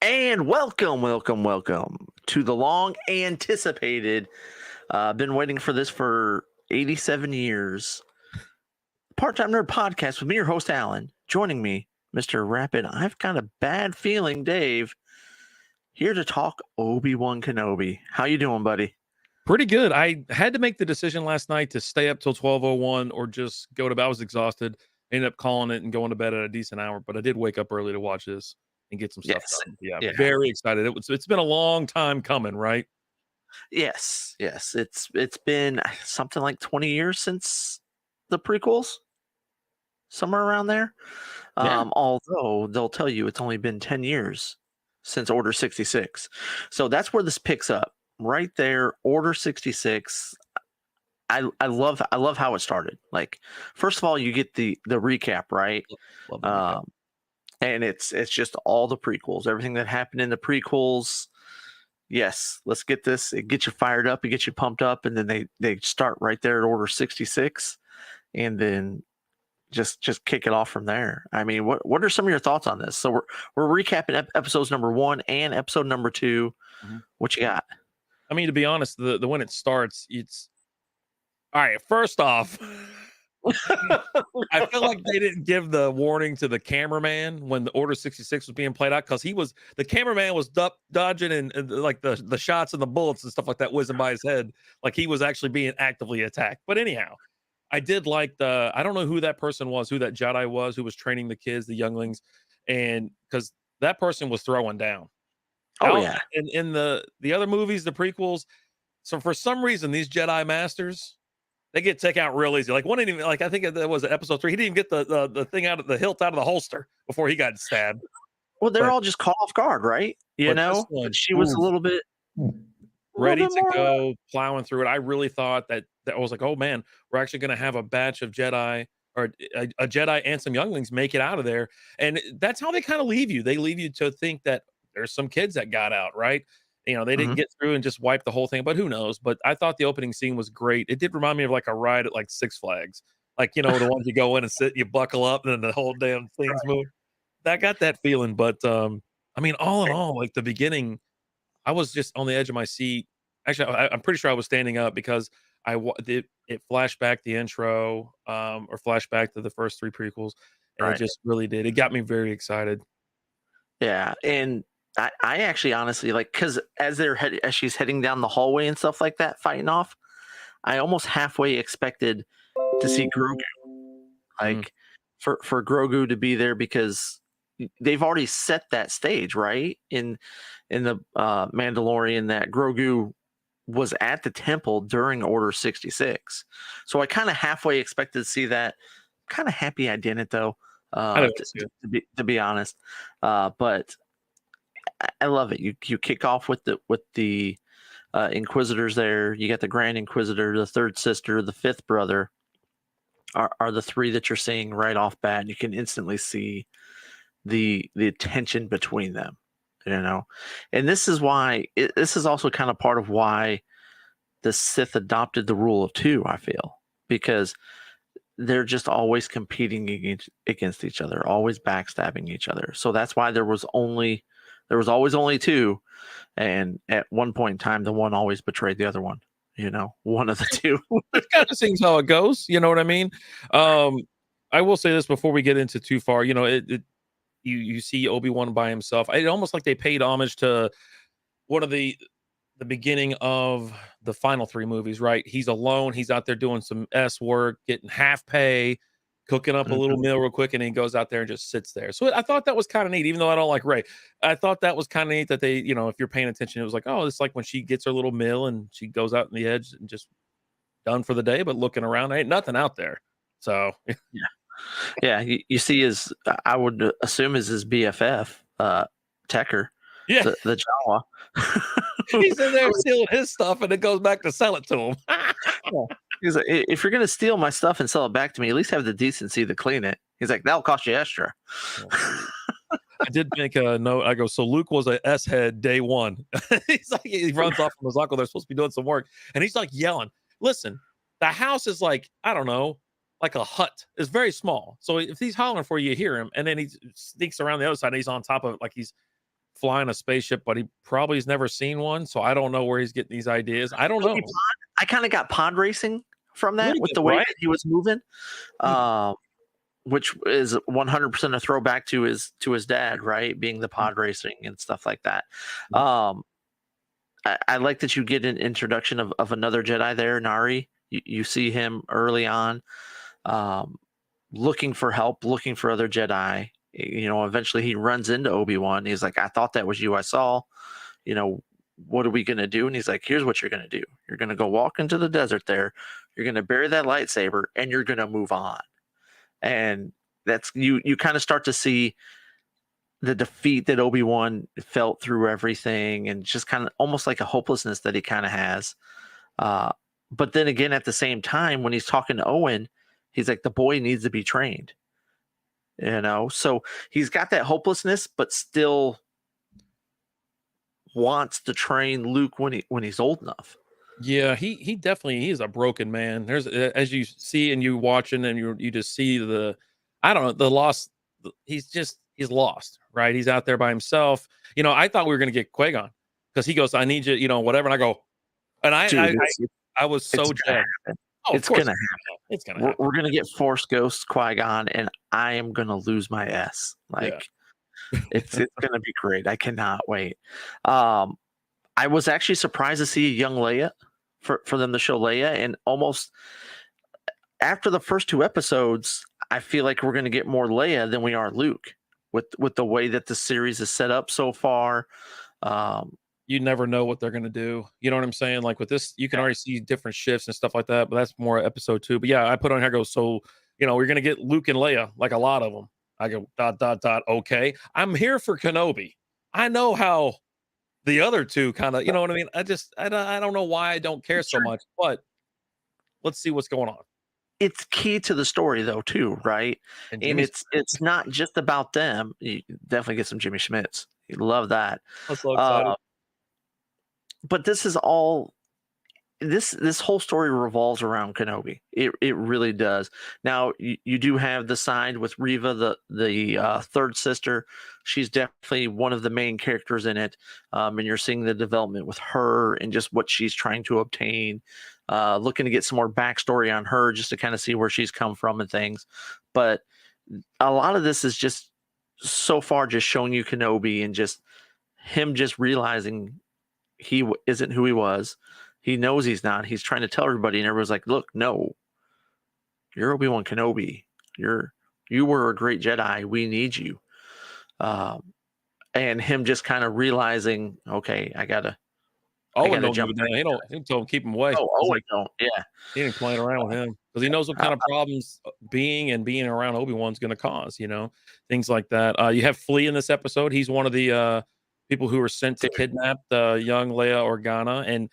And welcome to the long anticipated, been waiting for this for 87 years, Part-Time Nerd Podcast with me, your host, Alan. Joining me, Mr. Rapid, I've got a bad feeling, Dave, here to talk Obi-Wan Kenobi. How you doing, buddy? Pretty good. I had to make the decision last night to stay up till 12:01 or just go to bed. I was exhausted. Ended up calling it and going to bed at a decent hour, but I did wake up early to watch this and get some stuff Yes. done. Yeah, Yeah. very excited. It's been a long time coming, right? Yes. It's been something like 20 years since the prequels, somewhere around there. Yeah. Although they'll tell you it's only been 10 years since Order 66. So that's where this picks up. Right there, Order 66. I love how it started. Like, first of all, you get the recap, right? Love the recap. And it's just all the prequels, everything that happened in the prequels. Yes, let's get this. It gets you fired up, it gets you pumped up, and then they start right there at Order 66, and then just kick it off from there. I mean, what are some of your thoughts on this? So we're recapping episodes number 1 and episode number 2. Mm-hmm. What you got? I mean, to be honest, the when it starts, it's all right. First off, I feel like they didn't give the warning to the cameraman when the Order 66 was being played out, because the cameraman was dodging and like the shots and the bullets and stuff like that whizzing by his head, like he was actually being actively attacked. But anyhow, I did like I don't know who that person was, who that Jedi was, who was training the kids, the younglings, and because that person was throwing down. Oh yeah. In the other movies, the prequels, so for some reason these Jedi masters, they get taken out real easy. Like one didn't even, like I think that was episode 3. He didn't even get the thing out of the hilt out of the holster before he got stabbed. Well, they're all just caught off guard, right? You know, one, she was a little bit ready to go, plowing through it. I really thought that I was like, oh man, we're actually going to have a batch of Jedi, or a Jedi and some younglings make it out of there. And that's how they kind of leave you. They leave you to think that there's some kids that got out, right? You know, they didn't get through and just wipe the whole thing, but who knows? But I thought the opening scene was great. It did remind me of like a ride at like Six Flags, like, you know, the ones you go in and sit, you buckle up, and then the whole damn thing's move. That got that feeling. But I mean, all in all, like the beginning, I was just on the edge of my seat. Actually, I'm pretty sure I was standing up because it flashed back the intro, or flashback to the first 3 prequels, and it just really did. It got me very excited. Yeah, and I actually honestly, like, because as she's heading down the hallway and stuff like that, fighting off, I almost halfway expected to see Grogu, like for Grogu to be there, because they've already set that stage, right? In the Mandalorian, that Grogu was at the temple during Order 66, so I kind of halfway expected to see that. Kind of happy I didn't, though. To be honest, but I love it. You kick off with the Inquisitors there. You got the Grand Inquisitor, the third sister, the fifth brother are the 3 that you're seeing right off bat. You can instantly see the tension between them, you know. And this is why this is also kind of part of why the Sith adopted the rule of 2, I feel, because they're just always competing against each other, always backstabbing each other. So that's why there was always only 2, and at one point in time, the one always betrayed the other one. You know, one of the 2. It kind of seems how it goes. You know what I mean? I will say this before we get into too far. You know, you see Obi-Wan by himself. It almost like they paid homage to one of the beginning of the final 3 movies, right? He's alone. He's out there doing some work, getting half pay, cooking up a little meal real quick, and he goes out there and just sits there. So I thought that was kind of neat, even though I don't like Rey. I thought that was kind of neat that they, you know, if you're paying attention, it was like, oh, it's like when she gets her little meal and she goes out on the edge and just done for the day, but looking around, ain't nothing out there. So yeah. You see his, I would assume, is his BFF, Tekker. Yeah, the Jawa. He's in there stealing his stuff, and it goes back to sell it to him. He's like, if you're gonna steal my stuff and sell it back to me, at least have the decency to clean it. He's like, that'll cost you extra. I did make a note. I go, so Luke was a S head day 1. He's like, he runs off from his uncle. They're supposed to be doing some work, and he's like yelling. Listen, the house is like, I don't know, like a hut. It's very small. So if he's hollering for you, you hear him, and then he sneaks around the other side. And he's on top of it, like he's flying a spaceship, but he probably has never seen one. So I don't know where he's getting these ideas. I don't Maybe know. pod. I kind of got pod racing from A that little with bit, the way right? that he was moving. Hmm. Um, which is 100% a throwback to his dad, right? Being the pod racing and stuff like that. Mhm. Um, I like that you get an introduction of another Jedi there, Nari. You see him early on, um, looking for help, looking for other Jedi. You know, eventually he runs into Obi-Wan. He's like, "I thought that was you. I saw. You know, what are we gonna do?" And he's like, "Here's what you're gonna do. You're gonna go walk into the desert there. You're gonna bury that lightsaber, and you're gonna move on." And that's you kind of start to see the defeat that Obi-Wan felt through everything, and just kind of almost like a hopelessness that he kind of has. Uh, but then again, at the same time, when he's talking to Owen, he's like, the boy needs to be trained, you know? So he's got that hopelessness, but still wants to train Luke when he's old enough. Yeah, he definitely he is a broken man. There's as you see and you watching and you just see the I don't know the loss. He's lost, right? He's out there by himself. You know, I thought we were gonna get Qui-Gon because he goes, "I need you," you know, whatever. And I go, and Dude, I was it's so gonna jazzed. happen. Oh, of It's course gonna happen. it's gonna We're happen. gonna get Force Ghost Qui-Gon, and I am gonna lose my S. Yeah. Like it's gonna be great. I cannot wait. Um, I was actually surprised to see a young Leia for them to show Leia, and almost after the first two episodes, I feel like we're going to get more Leia than we are Luke with the way that the series is set up so far. Um, You never know what they're gonna do. You know what I'm saying? Like with this, you can yeah, already see different shifts and stuff like that. But that's more episode 2. But yeah, I put on here. I go, so you know, we're gonna get Luke and Leia, like a lot of them. I go dot dot dot. Okay, I'm here for Kenobi. I know how the other two kind of, you know what I mean? I don't know why I don't care so sure. much, but let's see what's going on. It's key to the story though too, right? And And Jimmy's it's not just about them. You definitely get some Jimmy Schmitz. You love that. I'm so excited. Uh, but this is all this whole story revolves around Kenobi. It really does. Now you do have the side with Riva, the third sister. She's definitely one of the main characters in it, and you're seeing the development with her and just what she's trying to obtain. Looking to get some more backstory on her, just to kind of see where she's come from and things. But a lot of this is just so far just showing you Kenobi and just him just realizing isn't who he was. He knows he's not. He's trying to tell everybody, and everyone's like, "Look, no, you're Obi-Wan Kenobi. You were a great Jedi. We need you." Um, and him just kind of realizing, okay, I Owen gotta don't give jump a damn. back. He told him keep him away. Oh, He's Owen, like, don't. Yeah. he ain't playing around with him because he knows what Uh, kind of problems being around Obi-Wan's gonna cause, you know, things like that. You have Flea in this episode. He's one of the people who were sent to dude, kidnap young Leia Organa. And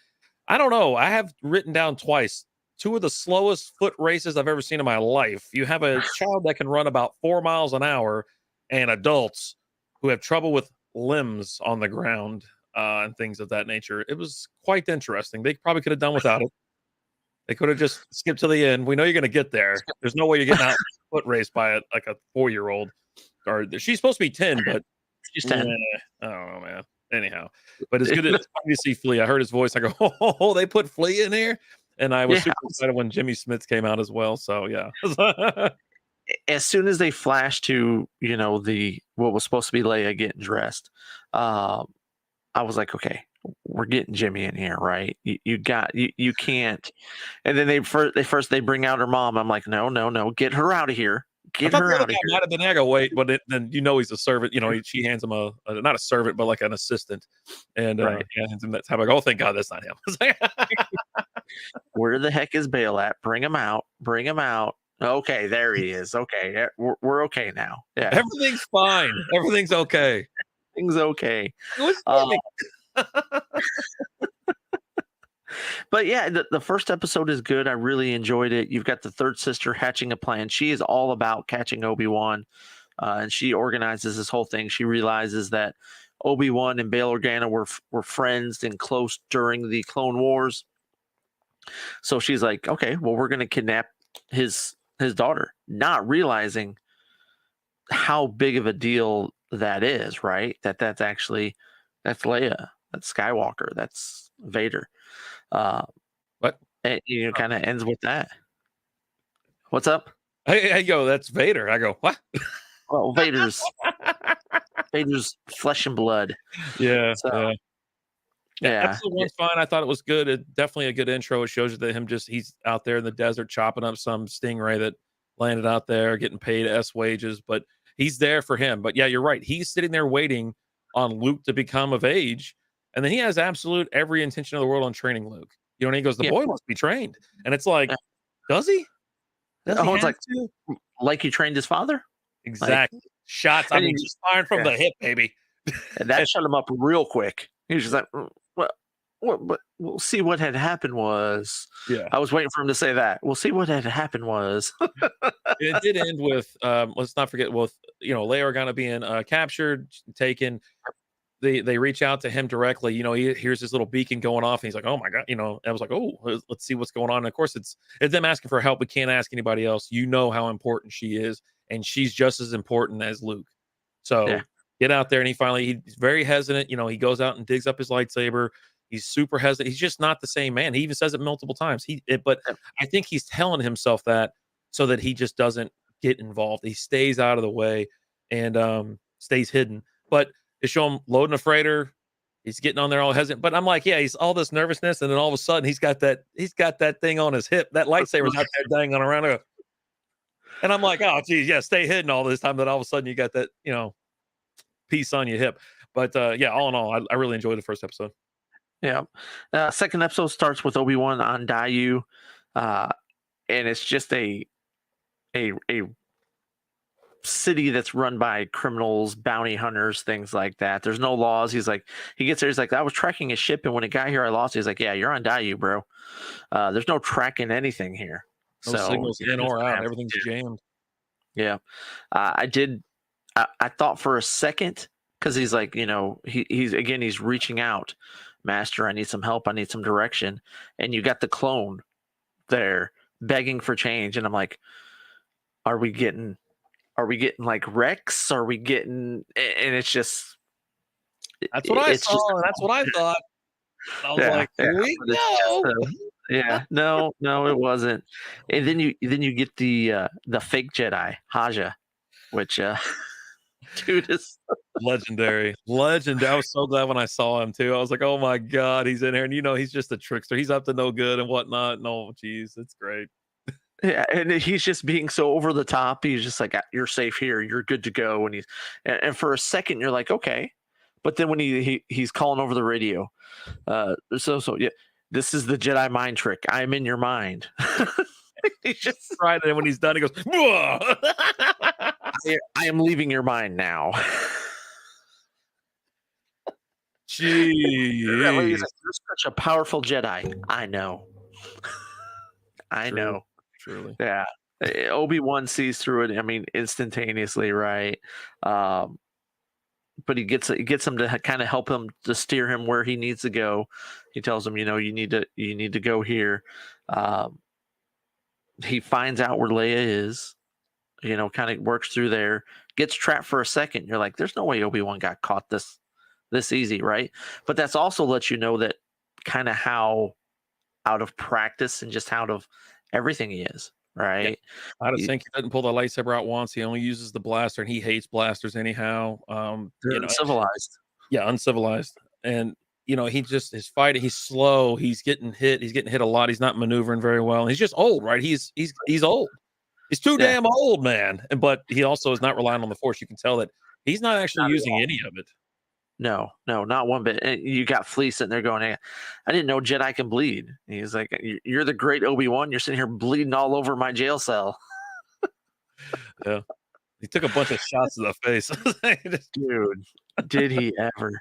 I don't know, I have written down twice two of the slowest foot races I've ever seen in my life. You have a child that can run about 4 miles an hour, and adults who have trouble with limbs on the ground and things of that nature. It was quite interesting. They probably could have done without it. They could have just skipped to the end. We know you're going to get there. There's no way you're getting out foot raced by like a 4-year-old. Or she's supposed to be 10, but she's yeah, 10. I don't know, man. Anyhow, but it's good to see Flea. I heard his voice. I go, oh, they put Flea in here, and I was Yeah. super excited when Jimmy Smith came out as well. So yeah, As soon as they flash to, the what was supposed to be Leia getting dressed, um, I was like, okay, we're getting Jimmy in here, right? You can't. And then they bring out her mom. I'm like, no, no, no, get her out of here. I Get thought her the other out guy of here. might have been there. I go, wait, but then he's a servant. You know, she hands him a not a servant, but like an assistant, and Right. yeah, hands him that tab. I go, oh, thank God, that's not him. Where the heck is Bale at? Bring him out. Bring him out. Okay, there he is. Okay, we're okay now. Yeah, Everything's fine. Everything's okay. things okay. It was Uh, Jimmy. but yeah, the first episode is good. I really enjoyed it. You've got the third sister hatching a plan. She is all about catching Obi-Wan, and she organizes this whole thing. She realizes that Obi-Wan and Bail Organa were friends and close during the Clone Wars. So she's like, okay, well, we're going to kidnap his daughter, not realizing how big of a deal that is, right? That's actually that's Leia, that's Skywalker, that's Vader. Uh, What? and kind of ends with that. What's up? Hey, yo, that's Vader. I go, what? Well, Vader's flesh and blood. Yeah, So yeah. yeah, Episode one's fine. I thought it was good. Definitely a good intro. It shows you that he's out there in the desert chopping up some stingray that landed out there, getting paid wages, but he's there for him. But yeah, you're right. He's sitting there waiting on Luke to become of age, and then he has absolute every intention of the world on training Luke. You know, and he goes, "The yeah. boy must be trained," and it's like, does he? Does he Oh, it's have to? like he trained his father. Like, Exactly. Shots. I and mean, just firing from yeah, the hip, baby. and that shut him up real quick. He was just like, well, but we'll see what had happened was. Yeah. I was waiting for him to say that. We'll see what had happened was. It did end with, let's not forget, with Leia Organa being captured, taken. They reach out to him directly. He hears this little beacon going off, and he's like, "Oh my god!" I was like, "Oh, let's see what's going on." And of course, it's them asking for help. We can't ask anybody else. You know how important she is, and she's just as important as Luke. Yeah, So get out there, and he's very hesitant. He goes out and digs up his lightsaber. He's super hesitant. He's just not the same man. He even says it multiple times. But yeah, I think he's telling himself that so that he just doesn't get involved. He stays out of the way and stays hidden. But they show him loading a freighter. He's getting on there all hesitant. But I'm like, yeah, he's all this nervousness, and then all of a sudden he's got that thing on his hip. That lightsaber's out there dangling around. And I'm like, oh geez, yeah, stay hidden all this time. Then all of a sudden you got that, piece on your hip. But yeah, all in all, I really enjoyed the first episode. yeah. Second episode starts with Obi-Wan on Dayu, and it's just a city that's run by criminals, bounty hunters, things like that. There's no laws. He gets there. He's like, I was tracking a ship, and when it got here, I lost it. He's like, yeah, you're on Dayu, bro. There's no tracking anything here. No So signals in or out. Everything's yeah. jammed. Yeah. I thought for a second, because he's like, he's reaching out, Master, I need some help, I need some direction, and you got the clone there begging for change, and I'm like, are we getting like Rex? Are we getting? And it's just That's what I it's saw, just and that's what I thought. I was like, yeah. here we go. Yeah, no, it wasn't. And then you get the fake Jedi Haja, which dude is Legendary. I was so glad when I saw him too. I was like, oh my god, he's in here, and he's just a trickster. He's up to no good and whatnot. No, geez, it's great. yeah, and he's just being so over the top. He's just like, you're safe here, you're good to go. And for a second you're like, okay, but then when he's calling over the radio, so yeah, this is the Jedi mind trick. I'm in your mind. He's just Right, and when he's done, he goes, "Whoa." I am leaving your mind now. Gee, You're such a powerful Jedi. I know. I True. know. Truly. Yeah. Obi-Wan sees through it, I mean, instantaneously, right? But he gets him to kind of help him to steer him where he needs to go. He tells him, you need to go here. He finds out where Leia is, kind of works through there, gets trapped for a second. You're like, there's no way Obi-Wan got caught this easy, right? But that's also lets you know that kind of how out of practice and just out of everything he is, right? Yeah. I just think he doesn't pull the lightsaber out once. He only uses the blaster, and he hates blasters anyhow. They're uncivilized. Yeah, uncivilized. And he just his fighting. He's slow. He's getting hit. He's getting hit a lot. He's not maneuvering very well. And he's just old, right? He's old. He's too damn old, man. But he also is not relying on the Force. You can tell that he's not actually using any of it. No, not one bit. And you got Flea sitting there going, hey, I didn't know Jedi can bleed. And he's like, you're the great Obi-Wan. You're sitting here bleeding all over my jail cell. Yeah. He took a bunch of shots to the face. Dude, did he ever?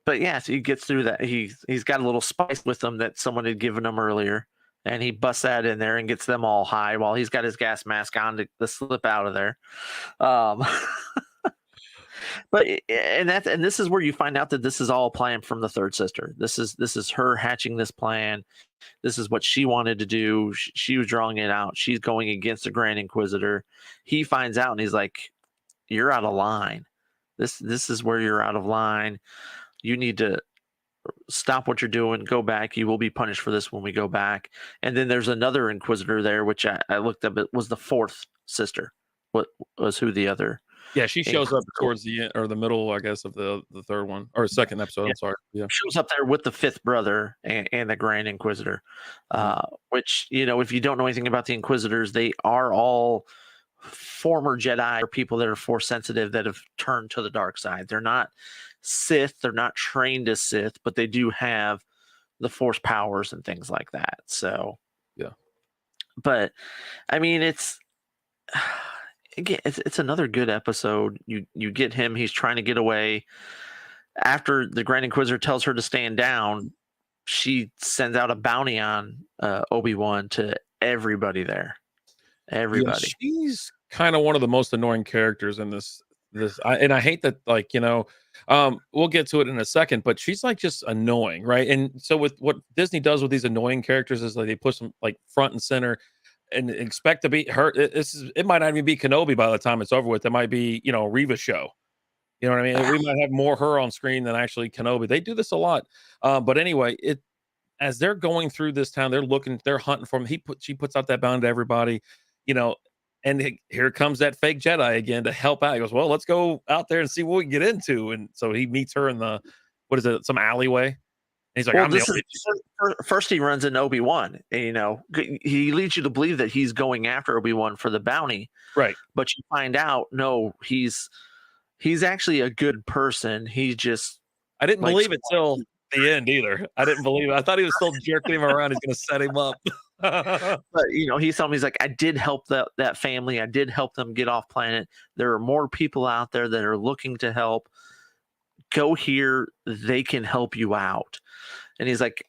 But yeah, so he gets through that. He's got a little spice with him that someone had given him earlier. And he busts that in there and gets them all high while he's got his gas mask on to slip out of there. But this is where you find out that this is all a plan from the third sister. This is her hatching this plan. This is what she wanted to do. She was drawing it out. She's going against the Grand Inquisitor. He finds out and he's like, you're out of line. This is where you're out of line. You need to stop what you're doing, go back. You will be punished for this when we go back. And then there's another Inquisitor there, which I looked up. It was the fourth sister. What was who the other Yeah, she shows up Inquisitor towards the end or the middle, I guess, of the third one or second episode. yeah, I'm sorry. Yeah. shows up there with the fifth brother and the Grand Inquisitor. Mhm. Which, if you don't know anything about the Inquisitors, they are all former Jedi or people that are force sensitive that have turned to the dark side. They're not Sith, they're not trained as Sith, but they do have the force powers and things like that. So, Yeah. but I mean, it's again, it's another good episode. You get him; he's trying to get away. After the Grand Inquisitor tells her to stand down, she sends out a bounty on Obi-Wan to everybody there. Yeah, Everybody. she's kind of one of the most annoying characters in this and I hate that, like, we'll get to it in a second, but she's like just annoying, right? And so with what Disney does with these annoying characters is like they push them like front and center and expect to be her. It might not even be Kenobi by the time it's over with. It might be, Reva show. You know what I mean? We might have more her on screen than actually Kenobi. They do this a lot. But anyway, as they're going through this town, they're hunting for him. She puts out that bound to everybody, you know, and here comes that fake Jedi again to help out. He goes, well, let's go out there and see what we can get into. And so he meets her in what is it, some alleyway. And he's like, well, I'm the only. first he runs into Obi-Wan. And, he leads you to believe that he's going after Obi-Wan for the bounty. Right. But you find out, no, he's actually a good person. He just I didn't believe it till the end either. I didn't believe it. I thought he was still jerking him around. He's going to set him up. But he's telling me, he's like, I did help that family. I did help them get off planet. There are more people out there that are looking to help. Go here. They can help you out. And he's like,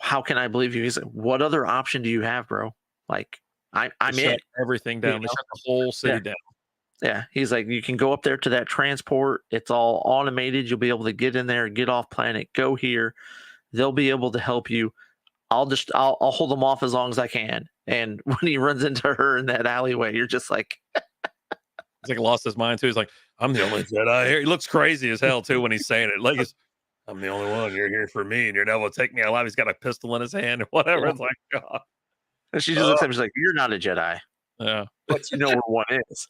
how can I believe you? He's like, what other option do you have, bro? Like, I'm in. Everything down. They shut the whole city down. Yeah, he's like, you can go up there to that transport. It's all automated. You'll be able to get in there, get off planet, go here. They'll be able to help you. I'll hold them off as long as I can. And when he runs into her in that alleyway, you're just like, he's like lost his mind too. He's like, I'm the only Jedi here. He looks crazy as hell too when he's saying it. Like, I'm the only one. You're here for me, and you're never will take me alive. He's got a pistol in his hand or whatever. It's like, God. And she just looks at him. She's like, you're not a Jedi. Yeah, but you know where one is.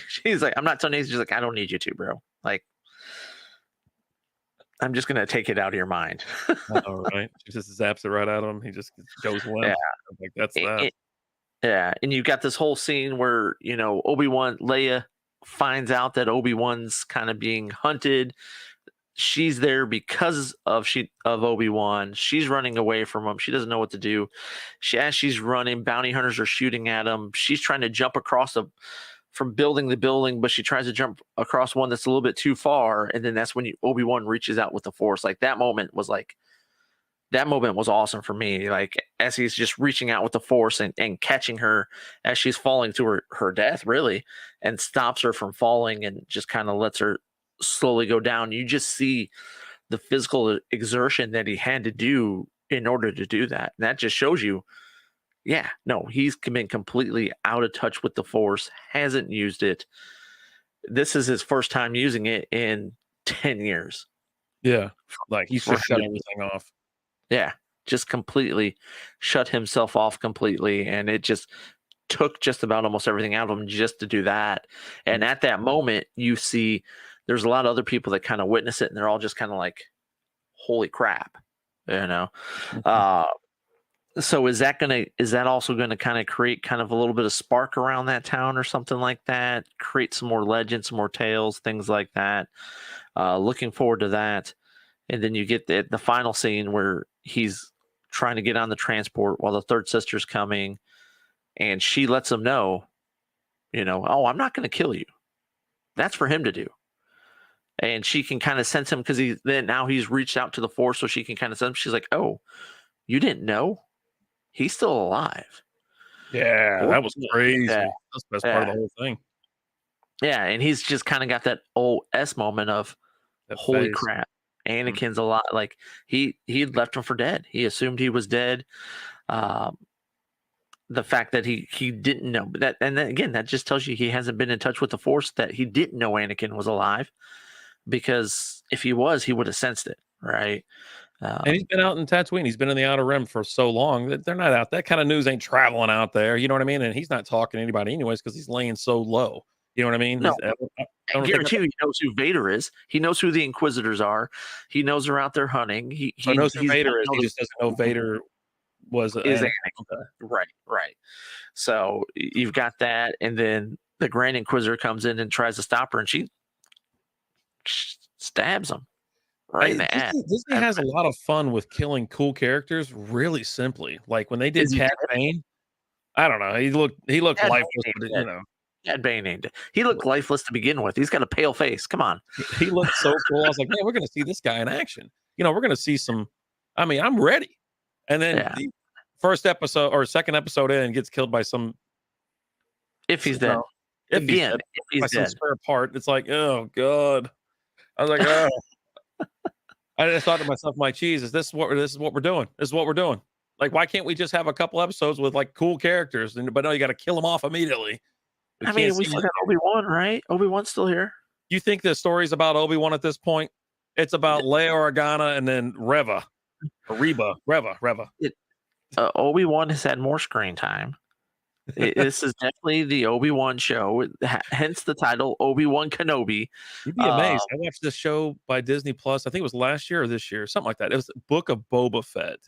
She's like, I'm not telling you. She's like, I don't need you to, bro. Like, I'm just gonna take it out of your mind. all right. She just zaps it right out of him. He just goes limp. Yeah. Like that's that. Yeah, and you got this whole scene where Leia finds out that Obi-Wan's kind of being hunted. She's there because of Obi-Wan. She's running away from him. She doesn't know what to do. As she's running, bounty hunters are shooting at him. She's trying to jump across from building to building, but she tries to jump across one that's a little bit too far, and then that's when Obi-Wan reaches out with the Force. Like that moment was awesome for me. Like as he's just reaching out with the Force and catching her as she's falling to her death, really, and stops her from falling and just kind of lets her slowly go down. You just see the physical exertion that he had to do in order to do that. And that just shows you, yeah, no, he's been completely out of touch with the Force, hasn't used it. This is his first time using it in 10 years. Yeah. Like he's just shut everything off. Yeah. Just completely shut himself off completely. And it just took just about almost everything out of him just to do that. And at that moment, you see there's a lot of other people that kind of witness it, and they're all just kind of like, holy crap, So is that also going to kind of create kind of a little bit of spark around that town or something like that? Create some more legends, some more tales, things like that. Looking forward to that. And then you get the final scene where he's trying to get on the transport while the third sister's coming, and she lets him know, oh, I'm not going to kill you. That's for him to do. And she can kind of sense him because now he's reached out to the Force, so she can kind of sense him. She's like, oh, you didn't know? He's still alive. Yeah, that was crazy. Yeah. That's the best part of the whole thing. Yeah, and he's just kind of got that old S moment of, holy crap, Anakin's a lot. Like he left him for dead. He assumed he was dead. the fact that he didn't know that, and then again, that just tells you he hasn't been in touch with the Force, that he didn't know Anakin was alive, because if he was, he would have sensed it, right? And he's Um, been out in Tatooine. He's been in the Outer Rim for so long that they're not out. That kind of news ain't traveling out there. You know what I mean? And he's not talking to anybody anyways because he's laying so low. You know what I mean? no, I I don't think guarantee you, he knows who Vader is. He knows who the Inquisitors are. He knows they're out there hunting. so knows who He's got Vader to is. know He just doesn't know Vader was is Anakin. Anakin. Okay. Right, right. So you've got that, and then the Grand Inquisitor comes in and tries to stop her, and she stabs him right in the ass. Disney has a lot of fun with killing cool characters really simply. Like when they did Is he Cat dead? Bane, I don't know. He looked Cad lifeless, Bane but ain't dead. you know, Cad Bane ain't dead. He looked lifeless to begin with. He's got a pale face. Come on. he looked so cool. I was like, man, we're gonna see this guy in action. You know, we're gonna see some. I mean, I'm ready. And then Yeah. the first episode or second episode in gets killed by some, If he's you dead. know, if he's Again, dead, if by he's some dead. spare part. It's like, oh god. I was like, oh. I just thought to myself, my cheese, is this what we're doing? This is what we're doing. Like, why can't we just have a couple episodes with like cool characters? But no, you got to kill them off immediately. We I can't mean, we see. still got Obi-Wan, right? Obi-Wan's still here. You think the story's about Obi-Wan at this point? It's about Leia Organa and then Reva, or Reva. It, Obi-Wan has had more screen time. This is definitely the Obi-Wan show, hence the title, Obi-Wan Kenobi. You'd be amazed. I watched this show by Disney Plus. I think it was last year or this year, something like that. It was Book of Boba Fett,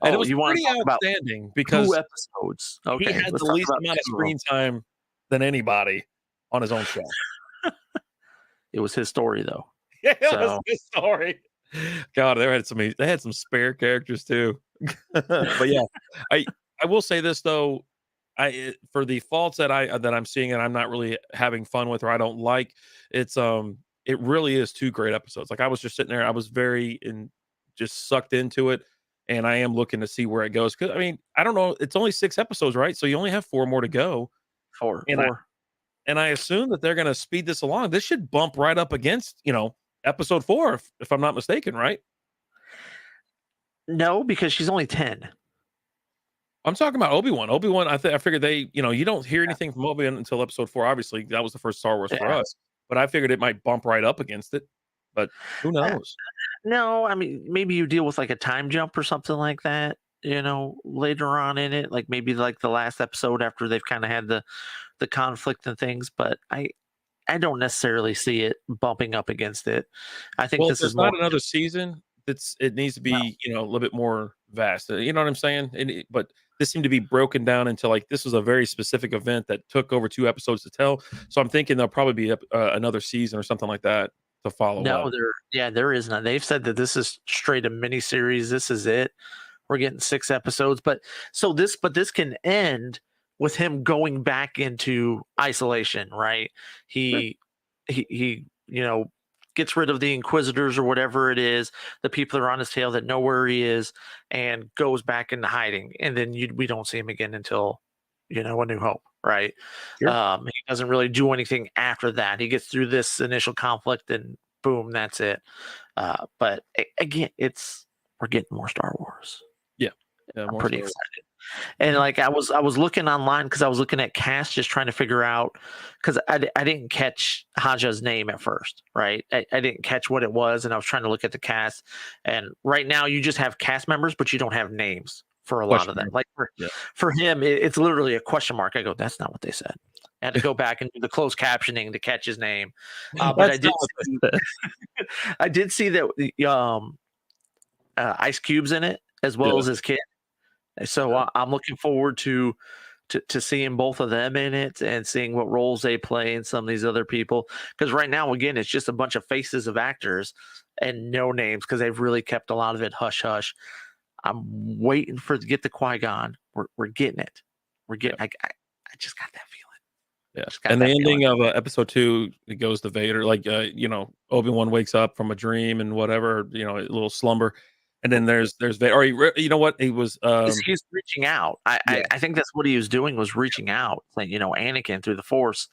and it Oh, was you want to pretty talk about outstanding 2 because episodes? he Okay, had let's the talk least about amount of 2 of 'em. screen time than anybody on his own show. It was his story, though. Yeah, it was So his story. God, they had some spare characters too. But yeah, I I will say this though, for the faults that I'm seeing and I'm not really having fun with or I don't like, it's it really is 2 great episodes. Like I was just sitting there, I was very just sucked into it, and I am looking to see where it goes. Because I mean, I don't know, it's only 6 episodes, right? So you only have 4 more to go. 4, And 4. I assume that they're gonna speed this along. This should bump right up against, episode 4, if I'm not mistaken, right? No, because she's only 10. I'm talking about Obi-Wan. Obi-Wan, I figured you don't hear anything from Obi-Wan until episode 4. Obviously, that was the first Star Wars for Yeah. us, but I figured it might bump right up against it, but who knows? No, I mean, maybe you deal with like a time jump or something like that, later on in it, like maybe like the last episode after they've kind of had the conflict and things, but I don't necessarily see it bumping up against it. I think Well, if this is there's more not another season, it needs to no, be, a little bit more vast. You know what I'm saying? But this seemed to be broken down into like this was a very specific event that took over 2 episodes to tell. So I'm thinking there'll probably be another season or something like that to follow up. no, there is none. They've said that this is straight a mini series. This is it. We're getting 6 episodes, but this can end with him going back into isolation, right? Sure. He gets rid of the Inquisitors or whatever it is, the people that are on his tail that know where he is, and goes back into hiding. And then we don't see him again until A New Hope, right? Sure. He doesn't really do anything after that. He gets through this initial conflict, and boom, that's it. But again, we're getting more Star Wars. Yeah. I'm pretty excited. And like I was looking online because I was looking at cast, just trying to figure out, because I didn't catch Haja's name at first, right? I didn't catch what it was, and I was trying to look at the cast. And right now, you just have cast members, but you don't have names for a lot of them. Like for him, it's literally a question mark. I go, that's not what they said. I had to go back and do the closed captioning to catch his name. But I did see that Ice Cube's in it as well as his kid. So I'm looking forward to seeing both of them in it and seeing what roles they play and some of these other people. Because right now, again, it's just a bunch of faces of actors and no names because they've really kept a lot of it hush hush. I'm waiting to get the Qui-Gon. We're getting it. We're getting. I just got that feeling. Yeah, and the ending of episode 2, it goes to Vader. Like Obi-Wan wakes up from a dream and whatever, a little slumber. And then there's Vader. Or you know what? He was he's reaching out. I think that's what he was doing, was reaching out, like, Anakin through the Force,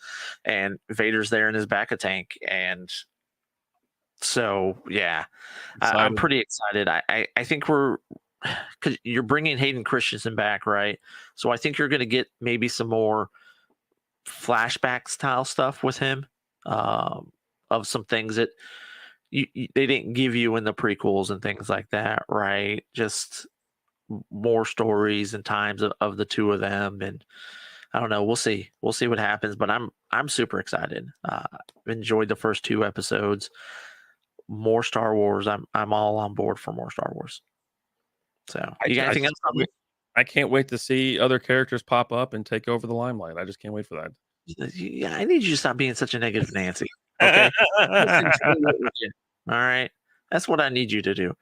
and Vader's there in his back of tank, and so yeah, I'm pretty excited. I think we're because you're bringing Hayden Christensen back, right? So I think you're going to get maybe some more flashback style stuff with him, of some things that they didn't give you in the prequels and things like that, right? Just more stories and times of the two of them, and I don't know. We'll see. We'll see what happens, but I'm super excited. Enjoyed the first 2 episodes. More Star Wars. I'm all on board for more Star Wars. So, you got anything else on me? I can't wait to see other characters pop up and take over the limelight. I just can't wait for that. Yeah, I need you to stop being such a negative Nancy. Okay, just enjoy what we get. All right, that's what I need you to do.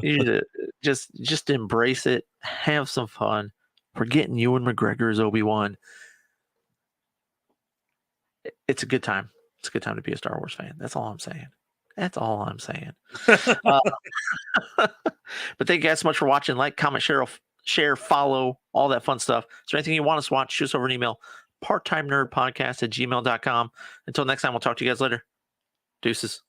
You need to just embrace it, have some fun. We're getting Ewan McGregor as Obi-Wan. It's a good time. It's a good time to be a Star Wars fan. That's all I'm saying. That's all I'm saying. But thank you guys so much for watching. Like, comment, share, follow, all that fun stuff. Is there anything you want us to watch? Shoot us over an email, parttimenerdpodcast@gmail.com. Until next time, we'll talk to you guys later. Deuces.